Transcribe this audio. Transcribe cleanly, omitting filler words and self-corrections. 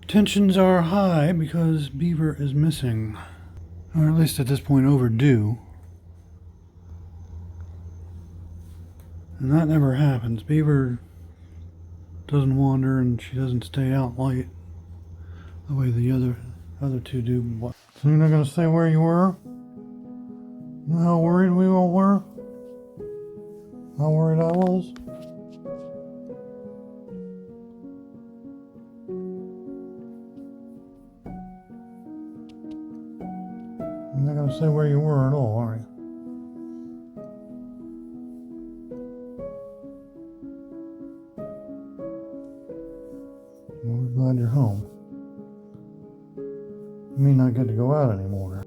Tensions are high because Beaver is missing. Or at least at this point overdue. And that never happens. Beaver doesn't wander and she doesn't stay out late the way the other two do. What? So you're not going to say where you were? You know how worried we all were? How worried I was? You're not going to say where you were at all, are you? Well, we're glad you're home. You may not get to go out anymore.